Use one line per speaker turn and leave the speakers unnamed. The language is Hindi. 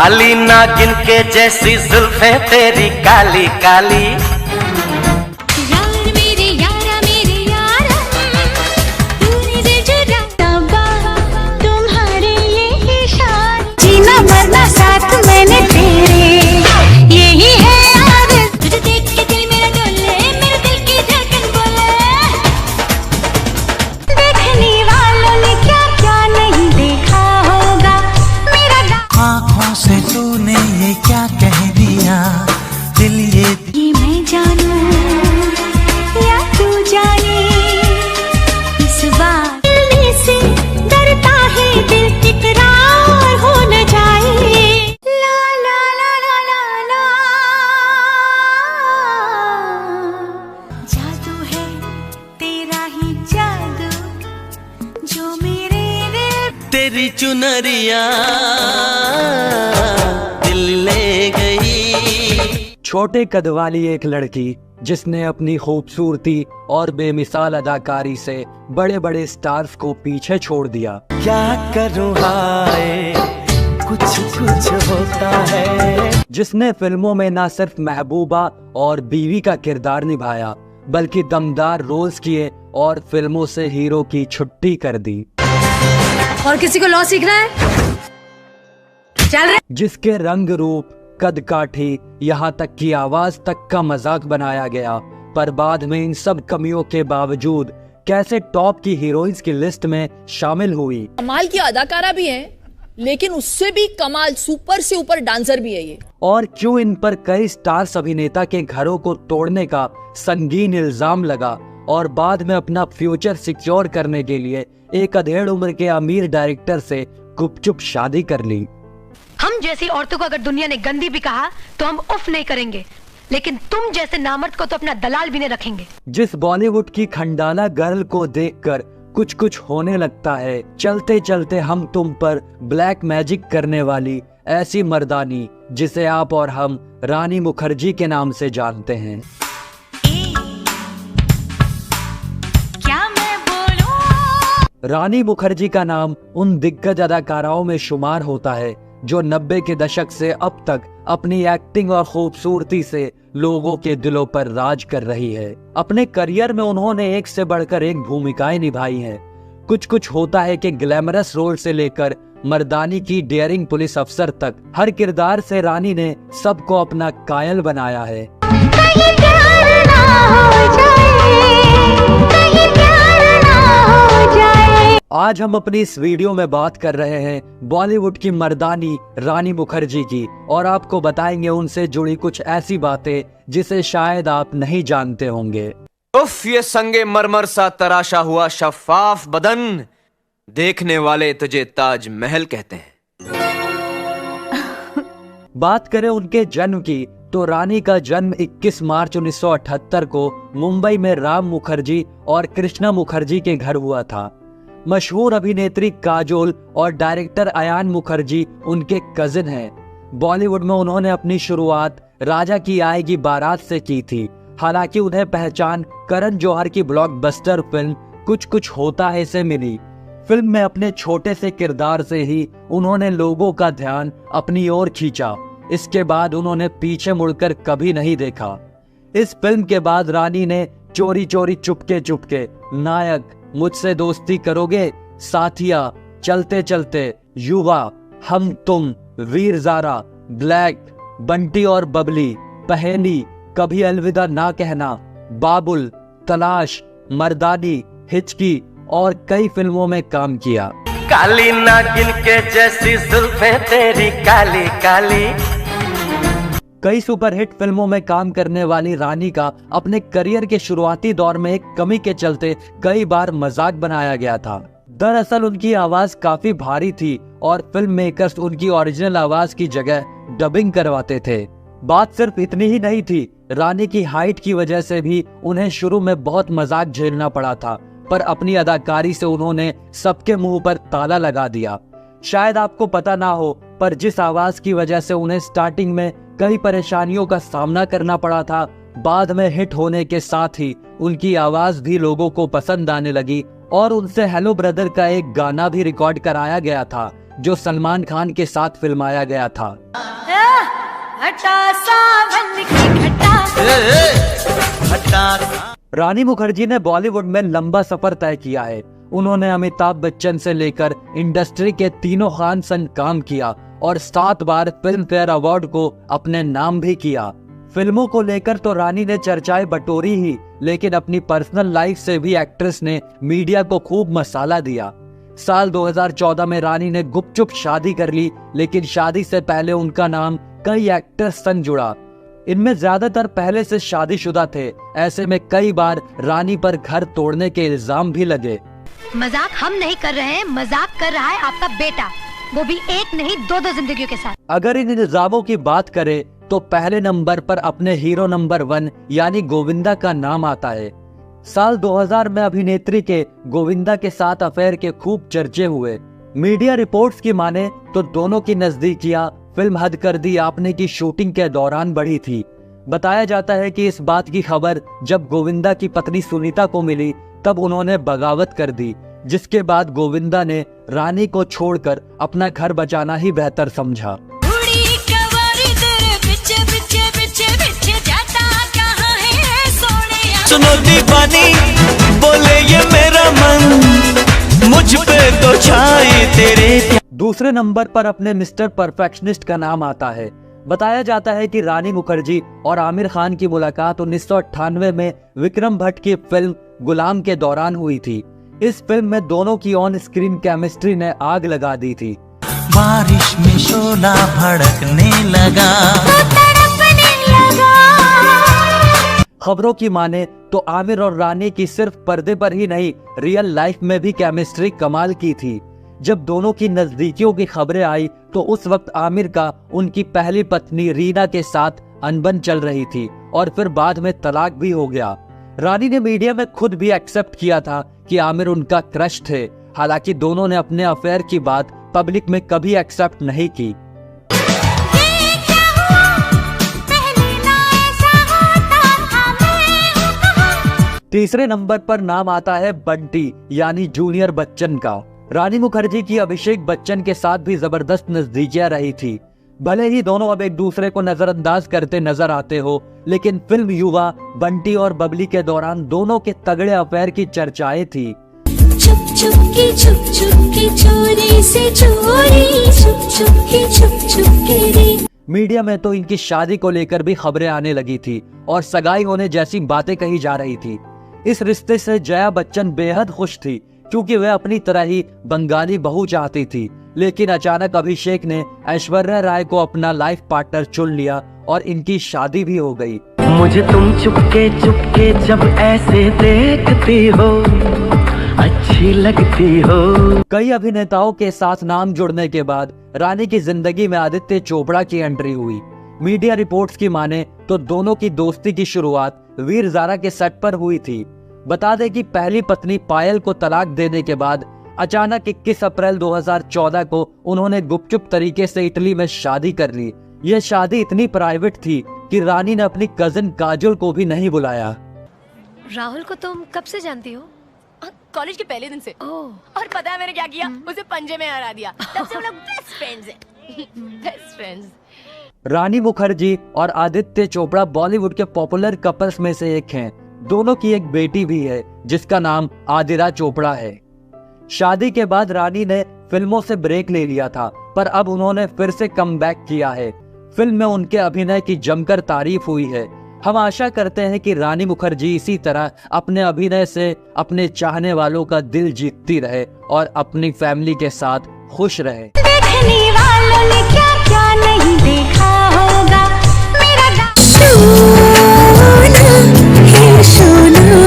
काली नागिन के जैसी जुल्फें तेरी काली काली।
जीना मरना साथ मैंने तेरे, यही है आदत। तुझे देख के दिल मेरा डोले, मेरे दिल की धड़कन बोले। देखने वालों ने क्या क्या नहीं देखा होगा मेरा
आँखों से तूने ये क्या कह दिया, दिल ये
मैं जानूं या तू जाने, इस बात से डरता है दिल इकरार हो न जाए। ला ला ला ला ला ला, जादू है तेरा ही जादू जो मेरे दिल।
तेरी चुनरिया दिल ले गई।
छोटे कद वाली एक लड़की जिसने अपनी खूबसूरती और बेमिसाल अदाकारी से बड़े बड़े स्टार्स को पीछे छोड़ दिया।
क्या करूँ हाय कुछ कुछ होता है।
जिसने फिल्मों में न सिर्फ महबूबा और बीवी का किरदार निभाया बल्कि दमदार रोल्स किए और फिल्मों से हीरो की छुट्टी कर दी।
और किसी को लॉ सीखना है चल रहे।
जिसके रंग रूप, कद काठी, यहाँ तक कि आवाज तक का मजाक बनाया गया, पर बाद में इन सब कमियों के बावजूद कैसे टॉप की हीरोइंस की लिस्ट में शामिल हुई।
कमाल की अदाकारा भी है, लेकिन उससे भी कमाल सुपर से ऊपर डांसर भी है ये।
और क्यों इन पर कई स्टार्स अभिनेता के घरों को तोड़ने का संगीन इल्जाम लगा और बाद में अपना फ्यूचर सिक्योर करने के लिए एक अधेड़ उम्र के अमीर डायरेक्टर से गुपचुप शादी कर ली।
हम जैसी औरतों को अगर दुनिया ने गंदी भी कहा तो हम उफ नहीं करेंगे, लेकिन तुम जैसे नामर्द को तो अपना दलाल भी नहीं रखेंगे।
जिस बॉलीवुड की खंडाला गर्ल को देखकर कुछ कुछ होने लगता है, चलते चलते हम तुम पर ब्लैक मैजिक करने वाली ऐसी मर्दानी जिसे आप और हम रानी मुखर्जी के नाम से जानते हैं।
क्या मैं बोलूं?
रानी मुखर्जी का नाम उन दिग्गज अदाकाराओं में शुमार होता है जो 90 के दशक से अब तक अपनी एक्टिंग और खूबसूरती से लोगों के दिलों पर राज कर रही है। अपने करियर में उन्होंने एक से बढ़कर एक भूमिकाएं निभाई हैं। कुछ कुछ होता है कि ग्लैमरस रोल से लेकर मर्दानी की डेयरिंग पुलिस अफसर तक हर किरदार से रानी ने सबको अपना कायल बनाया है।
कहीं प्यार ना हो जाए, कहीं प्यार ना हो जाए।
आज हम अपनी इस वीडियो में बात कर रहे हैं बॉलीवुड की मर्दानी रानी मुखर्जी की और आपको बताएंगे उनसे जुड़ी कुछ ऐसी बातें जिसे शायद आप नहीं जानते होंगे।
उफ, ये संगे मरमर सा तराशा हुआ शफाफ बदन, देखने वाले तुझे ताज महल कहते हैं।
बात करें उनके जन्म की तो रानी का जन्म 21 मार्च 1978 को मुंबई में राम मुखर्जी और कृष्णा मुखर्जी के घर हुआ था। मशहूर अभिनेत्री काजोल और डायरेक्टर अयान मुखर्जी उनके कजिन हैं। बॉलीवुड में उन्होंने अपनी शुरुआत राजा की आएगी बारात से की थी। हालांकि उन्हें पहचान करण जौहर की ब्लॉकबस्टर फिल्म कुछ कुछ होता है से मिली। फिल्म में अपने छोटे से किरदार से ही उन्होंने लोगों का ध्यान अपनी ओर खींचा। इसके बाद उन्होंने पीछे मुड़कर कभी नहीं देखा। इस फिल्म के बाद रानी ने चोरी चोरी चुपके चुपके, नायक, मुझसे दोस्ती करोगे, साथिया, चलते चलते, युवा, हम तुम, वीर ज़ारा, ब्लैक, बंटी और बबली, पहली, कभी अलविदा ना कहना, बाबुल, तलाश, मर्दानी, हिचकी और कई फिल्मों में काम किया।
काली नागिन के जैसी जुल्फें तेरी काली काली।
कई सुपरहिट फिल्मों में काम करने वाली रानी का अपने करियर के शुरुआती दौर में एक कमी के चलते कई बार मजाक बनाया गया था। दरअसल उनकी आवाज काफी भारी थी और फिल्म मेकर्स उनकी ओरिजिनल आवाज की जगह डबिंग करवाते थे। बात सिर्फ इतनी ही नहीं थी, रानी की हाइट की वजह से भी उन्हें शुरू में बहुत मजाक झेलना पड़ा था, पर अपनी अदाकारी से उन्होंने सबके मुंह पर ताला लगा दिया। शायद आपको पता ना हो, पर जिस आवाज की वजह से उन्हें स्टार्टिंग में कई परेशानियों का सामना करना पड़ा था, बाद में हिट होने के साथ ही उनकी आवाज भी लोगों को पसंद आने लगी और उनसे हेलो ब्रदर का एक गाना भी रिकॉर्ड कराया गया था जो सलमान खान के साथ फिल्माया गया था। रानी मुखर्जी ने बॉलीवुड में लंबा सफर तय किया है। उन्होंने अमिताभ बच्चन से लेकर इंडस्ट्री के तीनों खान संग काम किया और 7 बार फिल्म फेयर अवार्ड को अपने नाम भी किया। फिल्मों को लेकर तो रानी ने चर्चाएं बटोरी ही, लेकिन अपनी पर्सनल लाइफ से भी एक्ट्रेस ने मीडिया को खूब मसाला दिया। साल 2014 में रानी ने गुपचुप शादी कर ली, लेकिन शादी से पहले उनका नाम कई एक्टर्स संग जुड़ा। इनमें ज्यादातर पहले से शादीशुदा थे। ऐसे में कई बार रानी पर घर तोड़ने के इल्जाम भी लगे।
मजाक हम नहीं कर रहे हैं, मजाक कर रहा है आपका बेटा, वो भी एक नहीं 2 जिंदगियों के साथ।
अगर इन इल्जामों की बात करें तो पहले नंबर पर अपने हीरो नंबर 1 यानी गोविंदा का नाम आता है। साल 2000 में अभिनेत्री के गोविंदा के साथ अफेयर के खूब चर्चे हुए। मीडिया रिपोर्ट्स की माने तो दोनों की नजदीकियां फिल्म हद कर दी आपने की शूटिंग के दौरान बढ़ी थी। बताया जाता है कि इस बात की खबर जब गोविंदा की पत्नी सुनीता को मिली तब उन्होंने बगावत कर दी, जिसके बाद गोविंदा ने रानी को छोड़कर अपना घर बचाना ही बेहतर समझा।
सुनो दीवानी बोले ये मेरा मन, मुझ पे तो छाए तेरे।
दूसरे नंबर पर अपने मिस्टर परफेक्शनिस्ट का नाम आता है। बताया जाता है कि रानी मुखर्जी और आमिर खान की मुलाकात 1998 में विक्रम भट्ट की फिल्म गुलाम के दौरान हुई थी। इस फिल्म में दोनों की ऑन स्क्रीन केमिस्ट्री ने आग लगा दी थी।
बारिश में शोला भड़कने लगा।
खबरों की माने तो आमिर और रानी की सिर्फ पर्दे पर ही नहीं, रियल लाइफ में भी केमिस्ट्री कमाल की थी। जब दोनों की नजदीकियों की खबरें आई तो उस वक्त आमिर का उनकी पहली पत्नी रीना के साथ अनबन चल रही थी और फिर बाद में तलाक भी हो गया। रानी ने मीडिया में खुद भी एक्सेप्ट किया था कि आमिर उनका क्रश थे। हालांकि दोनों ने अपने अफेयर की बात पब्लिक में कभी एक्सेप्ट नहीं की। तीसरे नंबर पर नाम आता है बंटी यानी जूनियर बच्चन का। रानी मुखर्जी की अभिषेक बच्चन के साथ भी जबरदस्त नजदीकियां रही थी। भले ही दोनों अब एक दूसरे को नजरअंदाज करते नजर आते हो, लेकिन फिल्म युवा बंटी और बबली के दौरान दोनों के तगड़े अफेयर की चर्चाएं थी।
चुप चुप की चोरी से चोरी, चुप के रे।
मीडिया में तो इनकी शादी को लेकर भी खबरें आने लगी थी और सगाई होने जैसी बातें कही जा रही थी। इस रिश्ते से जया बच्चन बेहद खुश थी क्योंकि वह अपनी तरह ही बंगाली बहू चाहती थी। लेकिन अचानक अभिषेक ने ऐश्वर्या राय को अपना लाइफ पार्टनर चुन लिया और इनकी शादी भी हो गई।
मुझे तुम चुपके चुपके जब ऐसे देखती हो, अच्छी लगती हो।
कई अभिनेताओं के साथ नाम जुड़ने के बाद रानी की जिंदगी में आदित्य चोपड़ा की एंट्री हुई। मीडिया रिपोर्ट्स की माने तो दोनों की दोस्ती की शुरुआत वीर ज़ारा के सेट पर हुई थी। बता दें कि पहली पत्नी पायल को तलाक देने के बाद अचानक 21 अप्रैल 2014 को उन्होंने गुपचुप तरीके से इटली में शादी कर ली। यह शादी इतनी प्राइवेट थी कि रानी ने अपनी कजिन काजल को भी नहीं बुलाया।
राहुल को तुम कब से जानती हो?
कॉलेज के पहले दिन से। और पता है मैंने क्या किया? उसे पंजे में हरा दिया। तब से हम लोग बेस्ट फ्रेंड्स हैं। Best friends.
रानी मुखर्जी और आदित्य चोपड़ा बॉलीवुड के पॉपुलर कपल्स में से एक हैं। दोनों की एक बेटी भी है जिसका नाम आदिरा चोपड़ा है। शादी के बाद रानी ने फिल्मों से ब्रेक ले लिया था, पर अब उन्होंने फिर से कम बैक किया है। फिल्म में उनके अभिनय की जमकर तारीफ हुई है। हम आशा करते हैं कि रानी मुखर्जी इसी तरह अपने अभिनय से अपने चाहने वालों का दिल जीतती रहे और अपनी फैमिली के साथ खुश रहे।
देखने वालों ने क्या क्या नहीं देखा होगा, मेरा सोना है सोना।